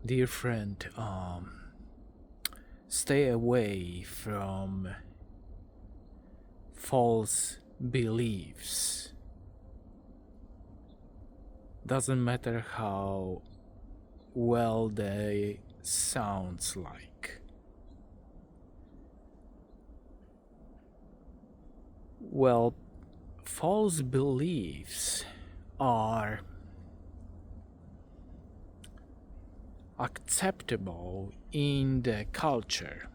Dear friend, stay away from false beliefs. Doesn't matter how well they sounds like. Well, false beliefs are acceptable in the culture,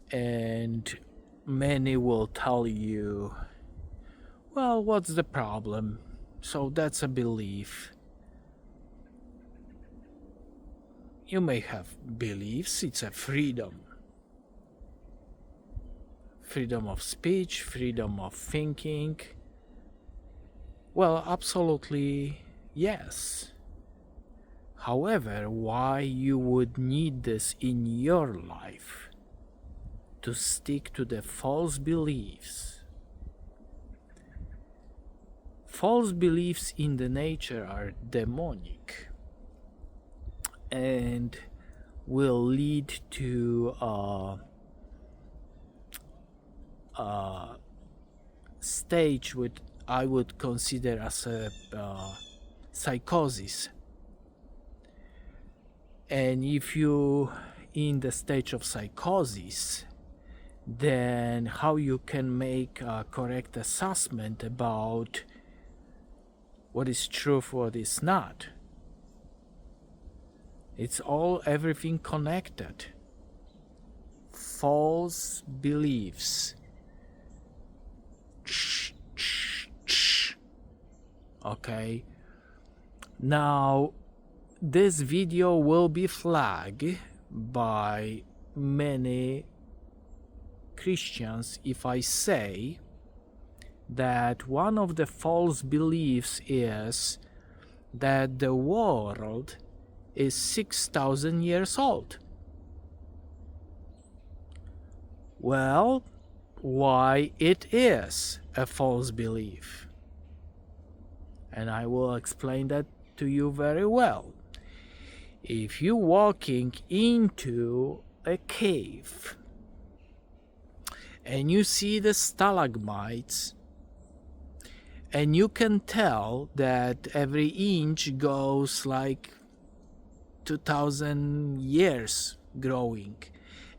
and many will tell you, well, what's the problem? So that's a belief. You may have beliefs, it's a freedom. Freedom of speech, freedom of thinking. Well, absolutely yes. However, why you would need this in your life to stick to the false beliefs? False beliefs in the nature are demonic and will lead to a stage which I would consider as a psychosis. And if you in the stage of psychosis, then how you can make a correct assessment about what is truth, what is not? It's all everything connected. False beliefs. Okay. Now, this video will be flagged by many Christians if I say that one of the false beliefs is that the world is 6,000 years old. Well, why it is a false belief? And I will explain that to you very well. If you're walking into a cave and you see the stalagmites, and you can tell that every inch goes like 2,000 years growing,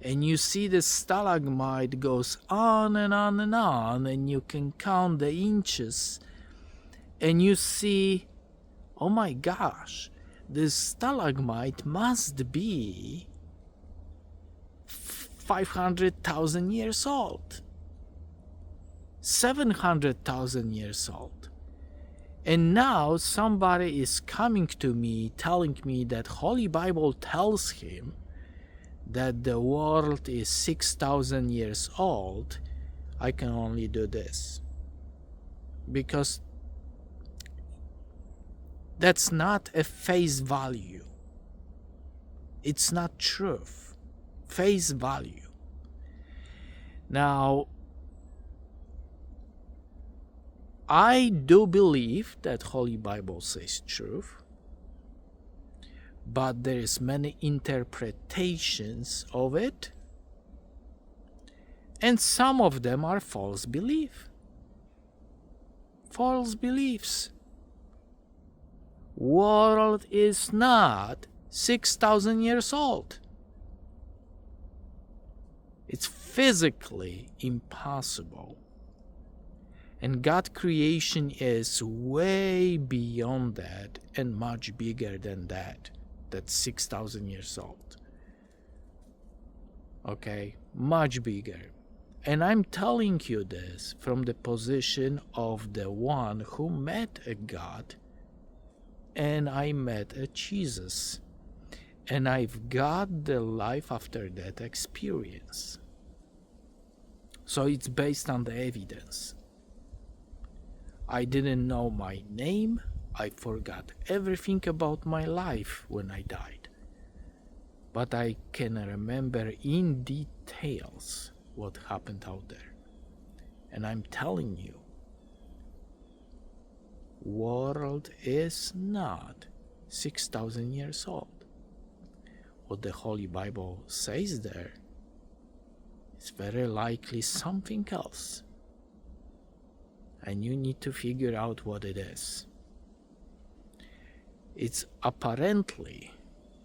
and you see the stalagmite goes on and on and on, and you can count the inches, and you see, oh my gosh, this stalagmite must be 500,000 years old, 700,000 years old. And now somebody is coming to me telling me that Holy Bible tells him that the world is 6,000 years old. I can only do this because that's not a face value. It's not truth. Face value. Now, I do believe that Holy Bible says truth, but there is many interpretations of it, and some of them are false belief. False beliefs. World is not 6,000 years old. It's physically impossible. And God's creation is way beyond that and much bigger than that. That's 6,000 years old. Okay, much bigger. And I'm telling you this from the position of the one who met a God, and I met a Jesus. And I've got the life after that experience. So it's based on the evidence. I didn't know my name. I forgot everything about my life when I died. But I can remember in details what happened out there. And I'm telling you, world is not 6,000 years old. What the Holy Bible says there is very likely something else. And you need to figure out what it is. It's apparently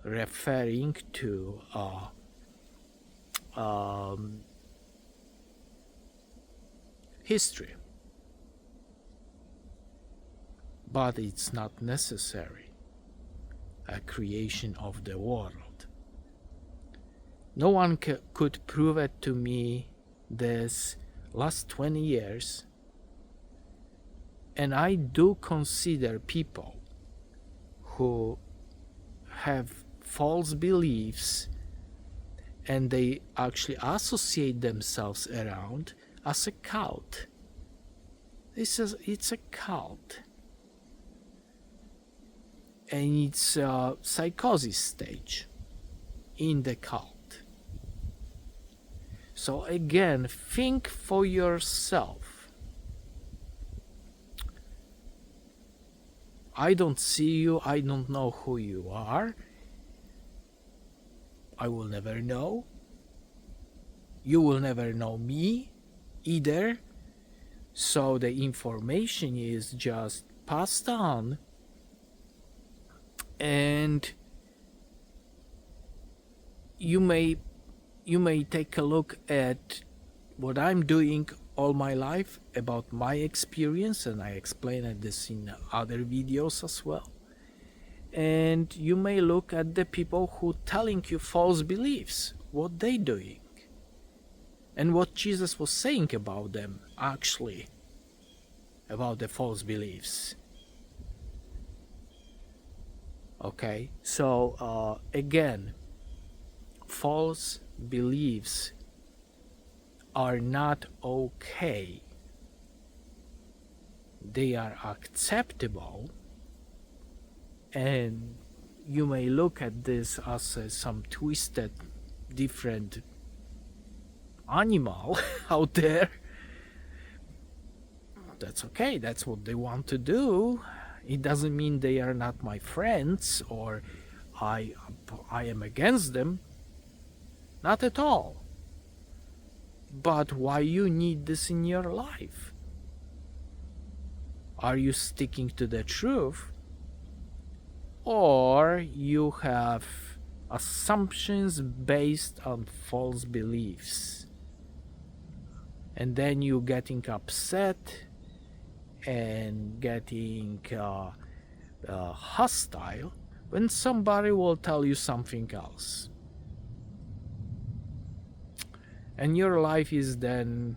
referring to history. But it's not necessary a creation of the world. No one could prove it to me this last 20 years, and I do consider people who have false beliefs and they actually associate themselves around as a cult. It's a cult. And it's a psychosis stage in the cult. So again, think for yourself. I don't see you, I don't know who you are. I will never know. You will never know me either. So the information is just passed on, and you may take a look at what I'm doing all my life about my experience, and I explained this in other videos as well. And you may look at the people who telling you false beliefs, what they doing, and what Jesus was saying about them actually, about the false beliefs. Okay, so again, false beliefs are not okay. They are acceptable, and you may look at this as some twisted, different animal out there. That's okay, that's what they want to do. It doesn't mean they are not my friends or I am against them. Not at all. But why you need this in your life? Are you sticking to the truth? Or you have assumptions based on false beliefs? And then you getting upset and getting hostile when somebody will tell you something else. And your life is then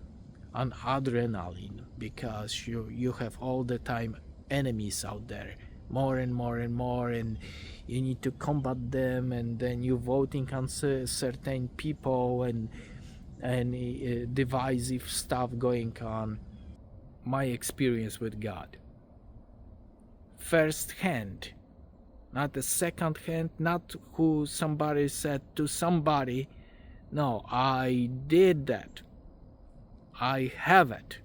on adrenaline because you have all the time enemies out there, more and more and more, and you need to combat them, and then you voting on certain people and divisive stuff going on. My experience with God, first hand, not the second hand, not who somebody said to somebody. No, I did that. I have it.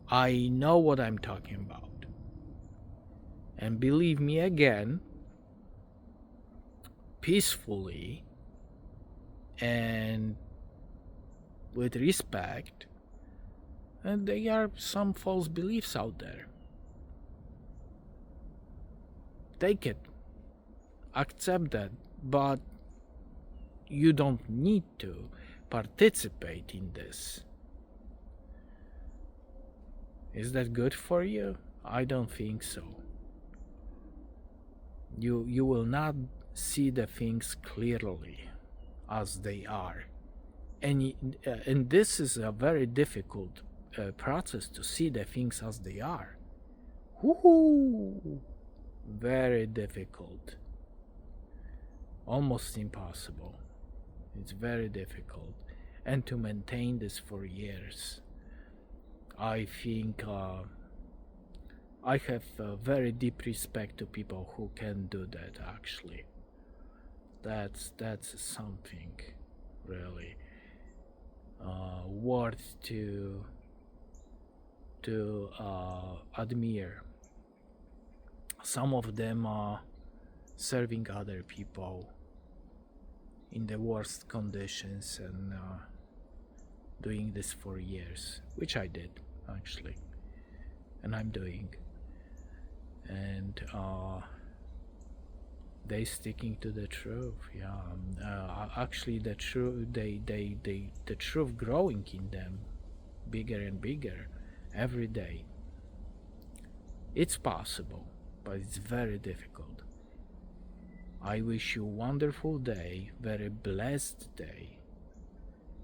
I know what I'm talking about. And believe me, again, peacefully and with respect, and there are some false beliefs out there. Take it, accept that, but you don't need to participate in this. Is that good for you? I don't think so. You will not see the things clearly as they are, and this is a very difficult process to see the things as they are. Woohoo! Very difficult, almost impossible. It's very difficult, and to maintain this for years, I think I have very deep respect to people who can do that. Actually, that's something really worth to admire. Some of them are serving other people in the worst conditions and doing this for years, which I did actually, and I'm doing. And they sticking to the truth. Actually the truth, the truth growing in them bigger and bigger every day. It's possible, but it's very difficult. I wish you a wonderful day, very blessed day,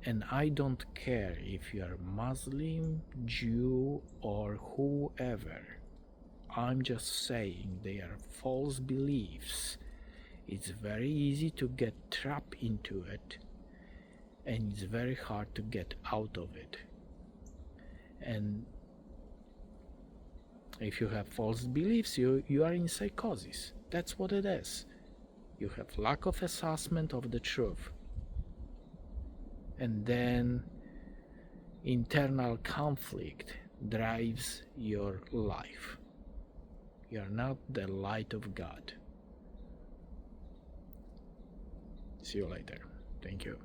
and I don't care if you are Muslim, Jew, or whoever. I'm just saying they are false beliefs. It's very easy to get trapped into it, and it's very hard to get out of it. And if you have false beliefs, you are in psychosis. That's what it is. You have lack of assessment of the truth. And then internal conflict drives your life. You are not the light of God. See you later. Thank you.